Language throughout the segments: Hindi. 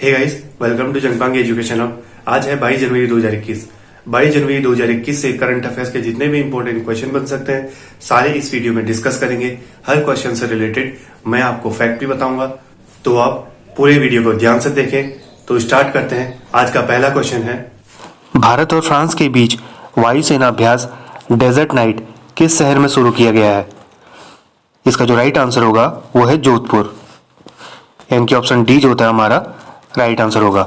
Hey guys, welcome to Jangpang education hub. आज है 22 जनवरी 2021। 22 जनवरी 2021 से करंट अफेयर्स के जितने भी इंपॉर्टेंट क्वेश्चन बन सकते हैं सारे इस वीडियो में डिस्कस करेंगे। हर क्वेश्चन से रिलेटेड मैं आपको फैक्ट भी बताऊंगा, तो आप पूरे वीडियो को ध्यान से देखें। तो स्टार्ट करते हैं। आज का पहला क्वेश्चन है, भारत और फ्रांस के बीच वायुसेना अभ्यास डेजर्ट नाइट किस शहर में शुरू किया गया है? इसका जो राइट आंसर होगा वो है जोधपुर, यानी कि ऑप्शन डी जो होता है हमारा राइट आंसर होगा।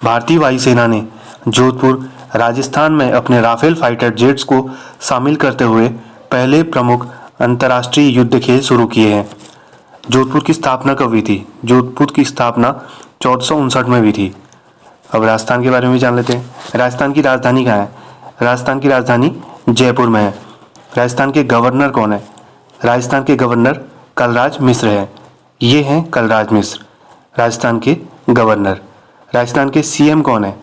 भारतीय वायुसेना ने जोधपुर राजस्थान में अपने राफेल फाइटर जेट्स को शामिल करते हुए पहले प्रमुख अंतर्राष्ट्रीय युद्ध खेल शुरू किए हैं। जोधपुर की स्थापना कब हुई थी? जोधपुर की स्थापना 1459 में हुई थी। अब राजस्थान के बारे में भी जान लेते हैं। राजस्थान की राजधानी कहाँ है? राजस्थान की राजधानी जयपुर में है। राजस्थान के गवर्नर कौन है? राजस्थान के गवर्नर कलराज मिश्र हैं। ये हैं कलराज मिश्र, राजस्थान के गवर्नर। राजस्थान के सीएम कौन है?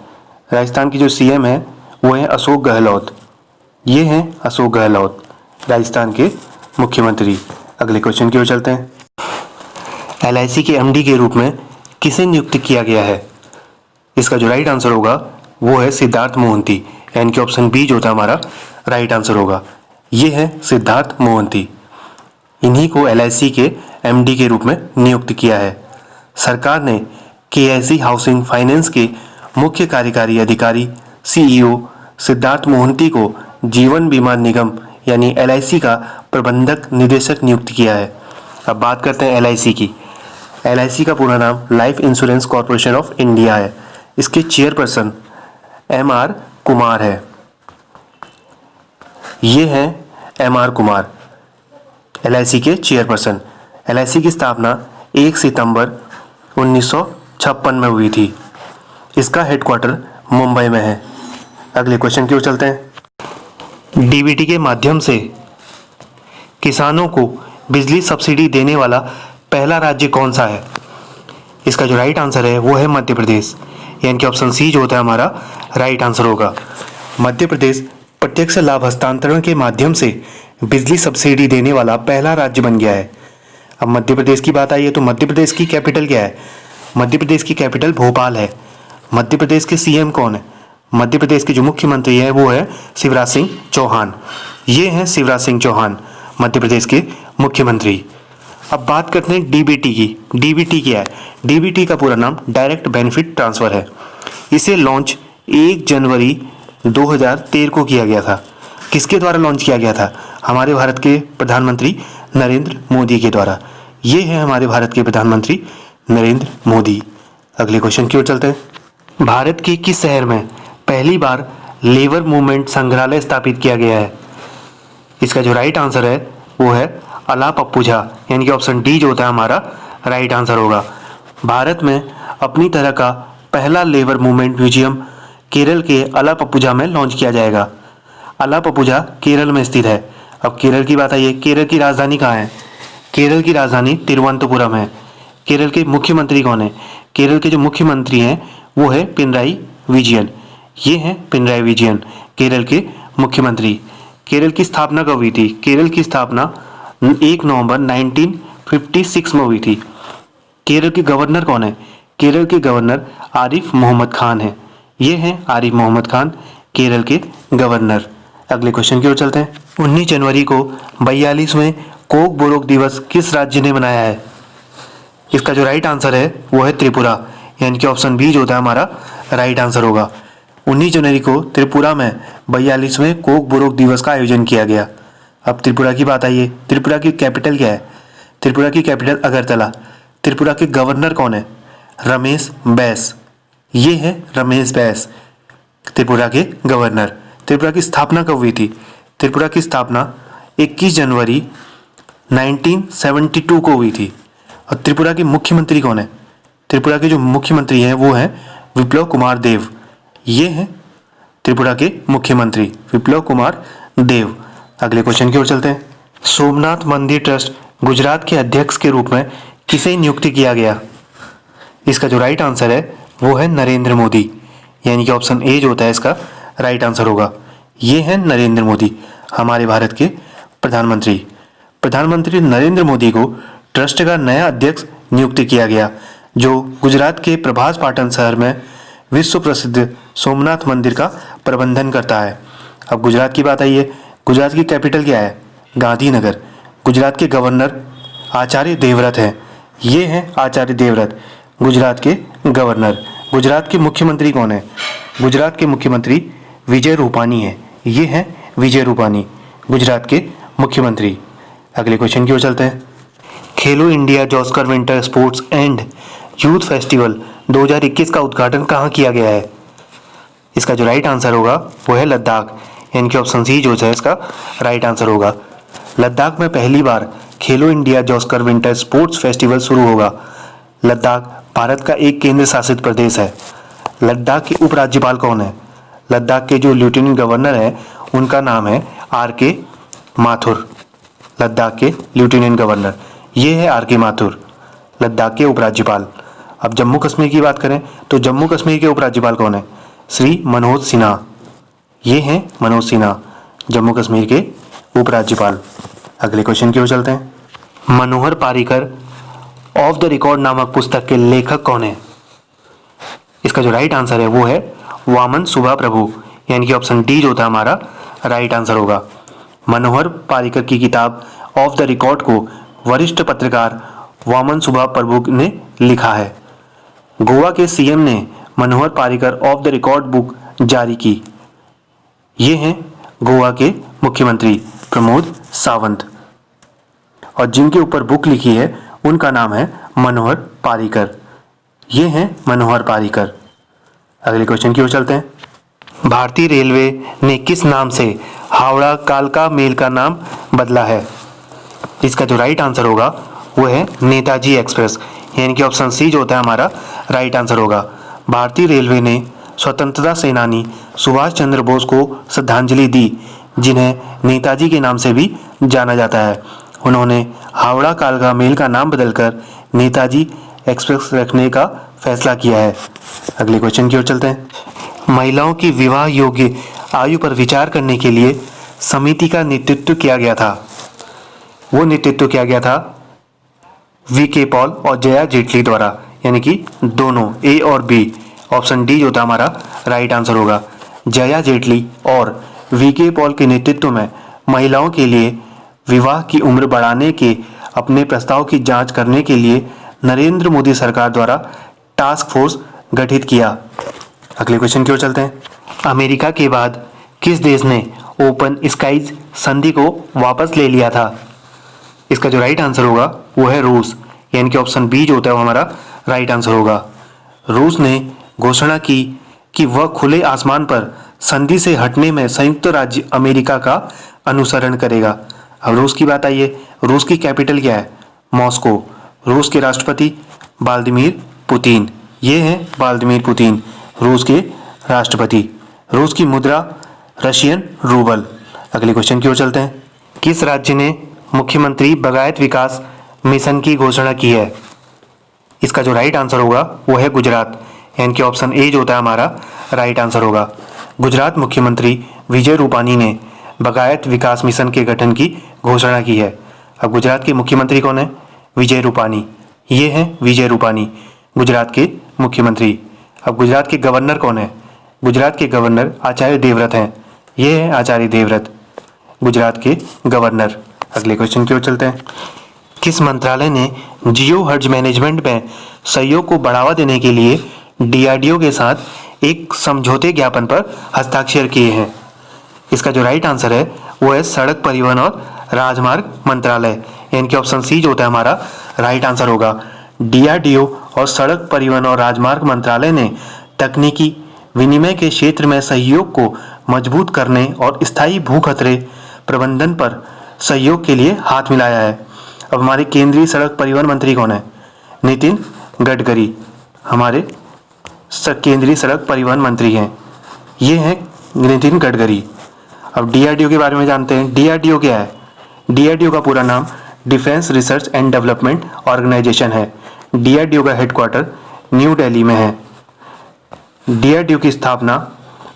राजस्थान की जो सीएम है वो है अशोक गहलोत। ये हैं अशोक गहलोत, राजस्थान के मुख्यमंत्री। अगले क्वेश्चन की ओर चलते हैं। एलआईसी के एमडी के रूप में किसे नियुक्त किया गया है? इसका जो राइट आंसर होगा वो है सिद्धार्थ मोहंती, यानी कि ऑप्शन बी जो होता है हमारा राइट आंसर होगा। ये है सिद्धार्थ मोहंती। इन्हीं को एलआईसी के एमडी के रूप में नियुक्त किया है। सरकार ने केआईसी हाउसिंग फाइनेंस के मुख्य कार्यकारी अधिकारी सीईओ सिद्धार्थ मोहंती को जीवन बीमा निगम यानी एलआईसी का प्रबंधक निदेशक नियुक्त किया है। अब बात करते हैं एलआईसी की। एलआईसी का पूरा नाम life insurance corporation of India है। इसके चेयरपर्सन एमआर कुमार है। ये हैं एमआर कुमार, एलआईसी के चेयरपर्सन। एलआईसी की स्थापना 1 सितंबर 1956 में हुई थी। इसका हेडक्वार्टर मुंबई में है। अगले क्वेश्चन की ओर चलते हैं। डीबीटी के माध्यम से किसानों को बिजली सब्सिडी देने वाला पहला राज्य कौन सा है? इसका जो राइट आंसर है वो है मध्य प्रदेश, यानी कि ऑप्शन सी जो होता है हमारा राइट आंसर होगा। मध्य प्रदेश प्रत्यक्ष लाभ हस्तांतरण के माध्यम से बिजली सब्सिडी देने वाला पहला राज्य बन गया है। अब मध्य प्रदेश की बात आई है तो मध्य प्रदेश की कैपिटल क्या है? मध्य प्रदेश की कैपिटल भोपाल है। मध्य प्रदेश के सीएम कौन है? मध्य प्रदेश के जो मुख्यमंत्री है वो है शिवराज सिंह चौहान। ये हैं शिवराज सिंह चौहान, मध्य प्रदेश के मुख्यमंत्री। अब बात करते हैं डीबीटी की। डीबीटी क्या है? डीबीटी का पूरा नाम डायरेक्ट बेनिफिट ट्रांसफर है। इसे लॉन्च 1 जनवरी 2013 को किया गया था। किसके द्वारा लॉन्च किया गया था? हमारे भारत के प्रधानमंत्री नरेंद्र मोदी के द्वारा। ये है हमारे भारत के प्रधानमंत्री नरेंद्र मोदी। अगले क्वेश्चन की ओर चलते हैं। भारत के किस शहर में पहली बार लेबर मूवमेंट संग्रहालय स्थापित किया गया है? इसका जो राइट आंसर है वो है अलापप्पुझा, यानी कि ऑप्शन डी जो होता है हमारा राइट आंसर होगा। भारत में अपनी तरह का पहला लेबर मूवमेंट म्यूजियम केरल के अलापप्पुझा में लॉन्च किया जाएगा। अलापप्पुझा केरल में स्थित है। अब केरल की बात आई है, केरल की राजधानी कहाँ है? केरल की राजधानी तिरुवनंतपुरम है। केरल के मुख्यमंत्री कौन है? केरल के जो मुख्यमंत्री हैं वो है पिनराई विजयन। ये हैं पिनराई विजयन, केरल के मुख्यमंत्री। केरल की स्थापना कब हुई थी? केरल की स्थापना 1 नवंबर 1956 में हुई थी। केरल के गवर्नर कौन है? केरल के गवर्नर आरिफ मोहम्मद खान हैं। ये हैं आरिफ मोहम्मद खान, केरल के गवर्नर। अगले क्वेश्चन की ओर चलते हैं। 19 जनवरी को 42वें कोक बोरोक दिवस किस राज्य ने मनाया है? इसका जो राइट आंसर है वो है त्रिपुरा, यानी कि ऑप्शन बी जो होता है हमारा राइट आंसर होगा। 19 जनवरी को त्रिपुरा में 42वें कोक बोरोक दिवस का आयोजन किया गया। अब त्रिपुरा की बात आई है, त्रिपुरा की कैपिटल क्या है? त्रिपुरा की कैपिटल अगरतला। त्रिपुरा के गवर्नर कौन है? रमेश बैस। ये है रमेश बैस, त्रिपुरा के गवर्नर। त्रिपुरा की स्थापना कब हुई थी? त्रिपुरा की स्थापना 21 जनवरी 1972 को हुई थी। और त्रिपुरा के मुख्यमंत्री कौन है? त्रिपुरा के जो मुख्यमंत्री हैं वो हैं विप्लव कुमार देव। ये हैं त्रिपुरा के मुख्यमंत्री विप्लव कुमार देव। अगले क्वेश्चन की ओर चलते हैं। सोमनाथ मंदिर ट्रस्ट गुजरात के अध्यक्ष के रूप में किसे नियुक्त किया गया? इसका जो राइट आंसर है वो है नरेंद्र मोदी, यानी कि ऑप्शन ए जो होता है इसका राइट आंसर होगा। ये हैं नरेंद्र मोदी, हमारे भारत के प्रधानमंत्री। प्रधानमंत्री नरेंद्र मोदी को ट्रस्ट का नया अध्यक्ष नियुक्त किया गया। जो गुजरात के प्रभास पाटन शहर में विश्व प्रसिद्ध सोमनाथ मंदिर का प्रबंधन करता है। अब गुजरात की बात आई है। गुजरात की कैपिटल क्या है? गांधीनगर। गुजरात के गवर्नर आचार्य देवव्रत हैं। ये हैं आचार्य देवव्रत, गुजरात के गवर्नर। गुजरात के मुख्यमंत्री कौन है? गुजरात के मुख्यमंत्री विजय रूपानी है। ये हैं विजय रूपानी, गुजरात के मुख्यमंत्री। अगले क्वेश्चन की ओर चलते हैं। Khelo India Zanskar winter sports and youth festival 2021 का उद्घाटन कहाँ किया गया है? इसका जो राइट आंसर होगा वो है लद्दाख, यानी कि ऑप्शन सी जो है इसका राइट आंसर होगा। लद्दाख में पहली बार खेलो India Zanskar winter sports festival शुरू होगा। लद्दाख भारत का एक केंद्र शासित प्रदेश है। लद्दाख के उपराज्यपाल कौन है? लद्दाख के जो लेफ्टिनेंट गवर्नर है उनका नाम है आर.के. माथुर। लद्दाख के लेफ्टिनेंट गवर्नर ये है आर.के. माथुर, लद्दाख के उपराज्यपाल। अब जम्मू कश्मीर की बात करें तो जम्मू कश्मीर के उपराज्यपाल कौन है? श्री मनोज सिन्हा। ये हैं मनोज सिन्हा, जम्मू कश्मीर के उपराज्यपाल। अगले क्वेश्चन की ओर चलते हैं। मनोहर पारीकर ऑफ द रिकॉर्ड नामक पुस्तक के लेखक कौन है? इसका जो राइट आंसर है वो है वामन सुभा प्रभु, यानी कि ऑप्शन डी जो था हमारा राइट आंसर होगा। मनोहर पारीकर की किताब ऑफ द रिकॉर्ड को वरिष्ठ पत्रकार वामन सुभा प्रभु ने लिखा है। गोवा के सीएम ने मनोहर Parrikar of the record book जारी की। ये हैं गोवा के मुख्यमंत्री प्रमोद सावंत, और जिनके ऊपर बुक लिखी है उनका नाम है मनोहर पारीकर। ये हैं मनोहर पारीकर। अगले क्वेश्चन की ओर चलते हैं। भारतीय रेलवे ने किस नाम से हावड़ा कालका मेल का नाम बदला है? इसका जो राइट आंसर होगा वो है नेताजी एक्सप्रेस, यानी कि ऑप्शन सी जो होता है हमारा राइट आंसर होगा। भारतीय रेलवे ने स्वतंत्रता सेनानी सुभाष चंद्र बोस को श्रद्धांजलि दी, जिन्हें नेताजी के नाम से भी जाना जाता है। उन्होंने हावड़ा कालका मेल का नाम बदलकर नेताजी एक्सप्रेस रखने का फैसला किया है। अगले क्वेश्चन की ओर चलते हैं। महिलाओं की विवाह योग्य आयु पर विचार करने के लिए समिति का नेतृत्व किया गया था। वो नेतृत्व किया गया था वी.के. पॉल और जया जेटली द्वारा, यानी कि दोनों ए और बी। ऑप्शन डी जो था हमारा राइट आंसर होगा। जया जेटली और वी.के. पॉल के नेतृत्व में महिलाओं के लिए विवाह की उम्र बढ़ाने के अपने प्रस्ताव की जांच करने के लिए नरेंद्र मोदी सरकार द्वारा टास्क फोर्स गठित किया। अगले क्वेश्चन की ओर चलते हैं। अमेरिका के बाद किस देश ने ओपन स्काईज संधि को वापस ले लिया था? इसका जो राइट आंसर होगा वो है रूस, यानी कि ऑप्शन बी जो होता है वो हमारा राइट आंसर होगा। रूस ने घोषणा की कि वह खुले आसमान पर संधि से हटने में संयुक्त राज्य अमेरिका का अनुसरण करेगा। अब रूस की बात आई है। रूस की कैपिटल क्या है? मॉस्को। रूस के राष्ट्रपति व्लादिमीर पुतिन। ये हैं व्लादिमीर पुतिन, रूस के राष्ट्रपति। रूस की मुद्रा रशियन रूबल। अगले क्वेश्चन की ओर चलते हैं। किस राज्य ने मुख्यमंत्री बागायत विकास मिशन की घोषणा की है? इसका जो राइट आंसर होगा वो है गुजरात, यानी कि ऑप्शन ए जो होता है हमारा राइट आंसर होगा। गुजरात मुख्यमंत्री विजय रूपानी ने बागायत विकास मिशन के गठन की घोषणा की है। अब गुजरात के मुख्यमंत्री कौन है? विजय रूपानी। ये हैं विजय रूपानी, गुजरात के मुख्यमंत्री। अब गुजरात के गवर्नर कौन है? गुजरात के गवर्नर आचार्य देवव्रत हैं। ये हैं आचार्य देवव्रत, गुजरात के गवर्नर। अगले क्वेश्चन की ओर चलते हैं। किस मंत्रालय ने जियो हर्ज मैनेजमेंट में सहयोग को बढ़ावा देने के लिए डीआरडीओ के साथ एक समझौते ज्ञापन पर हस्ताक्षर किए हैं? इसका जो राइट आंसर है वो है सड़क परिवहन और राजमार्ग मंत्रालय, यानी कि ऑप्शन सी जो होता है हमारा राइट आंसर होगा। डीआरडीओ और सड़क परिवहन और राजमार्ग मंत्रालय ने तकनीकी विनिमय के क्षेत्र में सहयोग को मजबूत करने और स्थायी भू खतरे प्रबंधन पर सहयोग के लिए हाथ मिलाया है। अब हमारे केंद्रीय सड़क परिवहन मंत्री कौन है? नितिन गडकरी हमारे केंद्रीय सड़क परिवहन मंत्री हैं। ये हैं नितिन गडकरी। अब डीआरडीओ के बारे में जानते हैं। डीआरडीओ क्या है? डीआरडीओ का पूरा नाम defence research and development organisation है। डीआरडीओ का हेडक्वार्टर न्यू दिल्ली में है। डीआरडीओ की स्थापना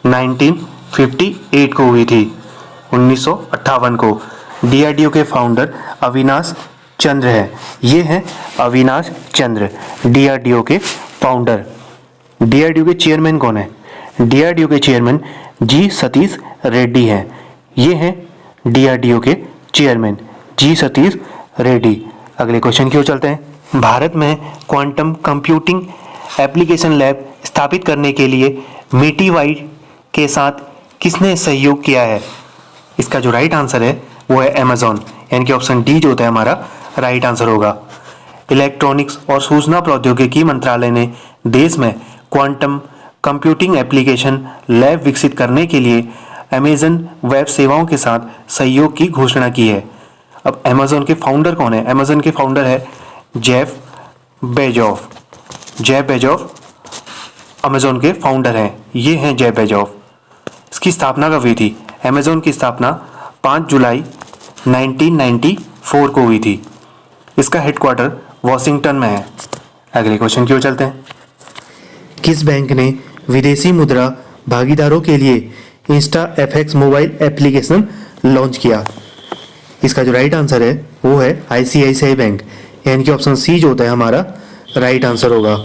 1958 को हुई थी, 1958 को। डीआरडीओ के फाउंडर अविनाश चंद्र है। ये हैं अविनाश चंद्र, डीआरडीओ के फाउंडर। डीआरडीओ के चेयरमैन कौन है? डीआरडीओ के चेयरमैन जी सतीश रेड्डी हैं। ये हैं डीआरडीओ के चेयरमैन जी सतीश रेड्डी। अगले क्वेश्चन की ओर चलते हैं। भारत में क्वांटम कंप्यूटिंग एप्लीकेशन लैब स्थापित करने के लिए मीटीवाइड के साथ किसने सहयोग किया है? इसका जो राइट आंसर है वो है अमेजॉन, यानी कि ऑप्शन डी जो होता है हमारा राइट आंसर होगा। इलेक्ट्रॉनिक्स और सूचना प्रौद्योगिकी मंत्रालय ने देश में क्वांटम कंप्यूटिंग एप्लीकेशन लैब विकसित करने के लिए अमेजन वेब सेवाओं के साथ सहयोग की घोषणा की है। अब अमेजॉन के फाउंडर कौन है? अमेजॉन के फाउंडर है जेफ बेजोफ। जेफ बेजोफ अमेजॉन के फाउंडर हैं। ये हैं जेफ बेजोफ। इसकी स्थापना कब हुई थी? अमेजॉन की स्थापना 5 जुलाई 1994 को हुई थी। इसका हेडक्वार्टर वॉशिंगटन में है। अगले क्वेश्चन की ओर चलते हैं। किस बैंक ने विदेशी मुद्रा भागीदारों के लिए Insta FX mobile application launch किया? इसका जो राइट आंसर है वो है आईसीआईसीआई बैंक, यानी कि ऑप्शन सी जो होता है हमारा राइट आंसर होगा।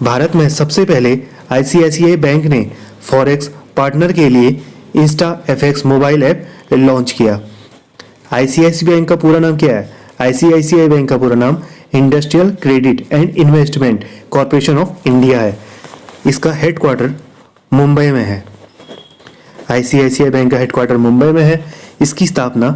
भारत में सबसे पहले आईसीआईसीआई बैंक ने फॉरेक्स पार्टनर के लिए Insta FX mobile app launch किया। आईसीआईसीआई बैंक का पूरा नाम क्या है? आईसीआईसीआई बैंक का पूरा नाम industrial credit and investment corporation of India है। इसका हेडक्वार्टर मुंबई में है। आईसीआईसीआई बैंक का हेडक्वार्टर मुंबई में है। इसकी स्थापना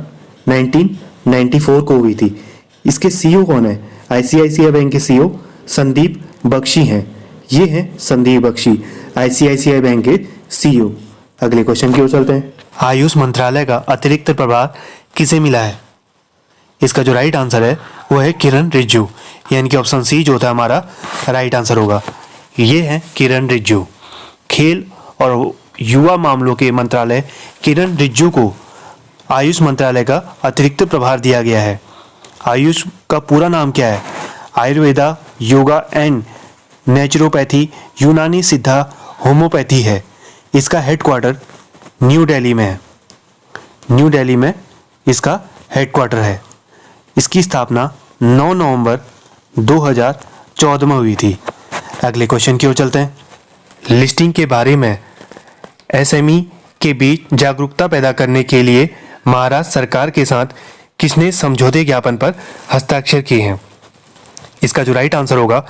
1994 को हुई थी। इसके सीईओ कौन है? आईसीआईसीआई बैंक के सीईओ संदीप बख्शी हैं। ये हैं संदीप बख्शी, आईसीआईसीआई बैंक के सीईओ। अगले क्वेश्चन की ओर चलते हैं। आयुष मंत्रालय का अतिरिक्त प्रभार किसे मिला है? इसका जो राइट आंसर है वो है किरण रिजिजू, यानी कि ऑप्शन सी जो होता है हमारा राइट आंसर होगा। ये है किरण रिजिजू। खेल और युवा मामलों के मंत्रालय किरण रिजिजू को आयुष मंत्रालय का अतिरिक्त प्रभार दिया गया है। आयुष का पूरा नाम क्या है? आयुर्वेदा, योगा एंड नेचुरोपैथी, यूनानी सिद्धा, होम्योपैथी है। इसका हेडक्वार्टर न्यू दिल्ली में है। न्यू दिल्ली में इसका हेडक्वार्टर है। इसकी स्थापना 9 नवंबर 2014 में हुई थी। अगले क्वेश्चन की ओर चलते हैं। लिस्टिंग के बारे में एसएमई के बीच जागरूकता पैदा करने के लिए महाराष्ट्र सरकार के साथ किसने समझौते ज्ञापन पर हस्ताक्षर किए हैं? इसका जो राइट आंसर होगा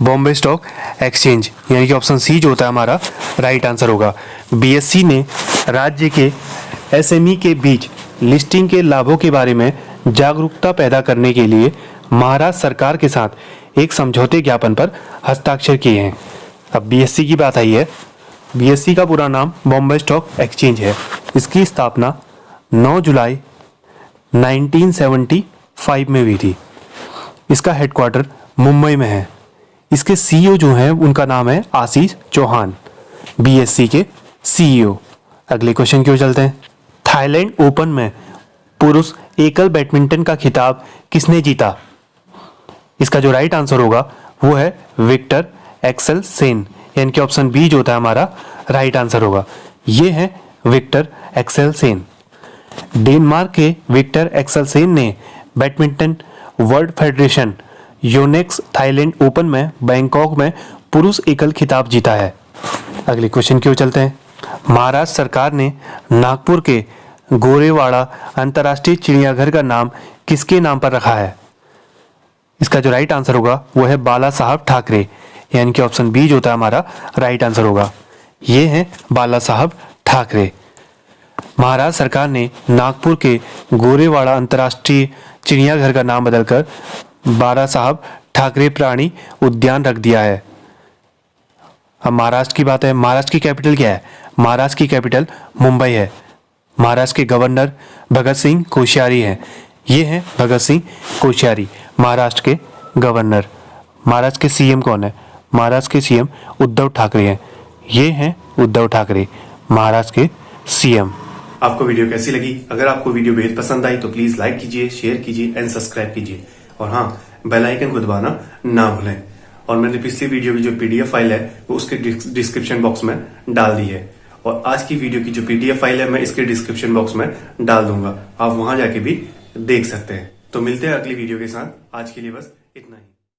बॉम्बे स्टॉक एक्सचेंज, यानी कि ऑप्शन सी जो होता है हमारा राइट आंसर होगा। बीएसई ने राज्य के एसएमई के बीच लिस्टिंग के लाभों के बारे में जागरूकता पैदा करने के लिए महाराष्ट्र सरकार के साथ एक समझौते ज्ञापन पर हस्ताक्षर किए हैं। अब बीएसई की बात आई है। बीएसई का पूरा नाम बॉम्बे स्टॉक एक्सचेंज है। इसकी स्थापना 9 जुलाई 1975 में हुई थी। इसका हेडक्वार्टर मुंबई में है। इसके सीईओ जो हैं उनका नाम है आशीष चौहान, बीएसई के सीईओ। अगले क्वेश्चन की ओर चलते हैं। थाईलैंड ओपन में पुरुष एकल बैडमिंटन का खिताब किसने जीता? इसका जो राइट आंसर होगा वो है विक्टर एक्सेल सेन, यानी कि ऑप्शन बी जो होता है हमारा राइट आंसर होगा। ये है विक्टर एक्सेल सेन। डेनमार्क के विक्टर एक्सेल सेन ने badminton world federation Yonex Thailand open में बैंकॉक में पुरुष एकल खिताब जीता है। अगले क्वेश्चन की ओर चलते हैं। महाराष्ट्र सरकार ने नागपुर के गोरेवाड़ा अंतर्राष्ट्रीय चिड़ियाघर का नाम किसके नाम पर रखा है? इसका जो राइट आंसर होगा वो है बाला साहब ठाकरे, यानी कि ऑप्शन बी जो होता है हमारा राइट आंसर होगा। ये है बाला साहब ठाकरे। महाराष्ट्र सरकार ने नागपुर के गोरेवाड़ा अंतर्राष्ट्रीय चिड़ियाघर का नाम बदलकर बाला साहब ठाकरे प्राणी उद्यान रख दिया है। अब महाराष्ट्र की बात है। महाराष्ट्र की कैपिटल क्या है? महाराष्ट्र की कैपिटल मुंबई है। महाराष्ट्र के गवर्नर भगत सिंह कोश्यारी हैं। ये हैं भगत सिंह कोश्यारी, महाराष्ट्र के गवर्नर। महाराष्ट्र के सीएम कौन है? महाराष्ट्र के सीएम उद्धव ठाकरे हैं। ये हैं उद्धव ठाकरे, महाराष्ट्र के सीएम। आपको वीडियो कैसी लगी? अगर आपको वीडियो बेहद पसंद आई तो प्लीज लाइक कीजिए, शेयर कीजिए एंड सब्सक्राइब कीजिए। और हाँ, बेल आइकन को दबाना ना भूलें। और मैंने पिछली वीडियो की जो पीडीएफ फाइल है वो उसके डिस्क्रिप्शन बॉक्स में डाल दी है। और आज की वीडियो की जो पीडीएफ फाइल है मैं इसके डिस्क्रिप्शन बॉक्स में डाल दूंगा, आप वहां जाके भी देख सकते हैं। तो मिलते हैं अगली वीडियो के साथ। आज के लिए बस इतना ही।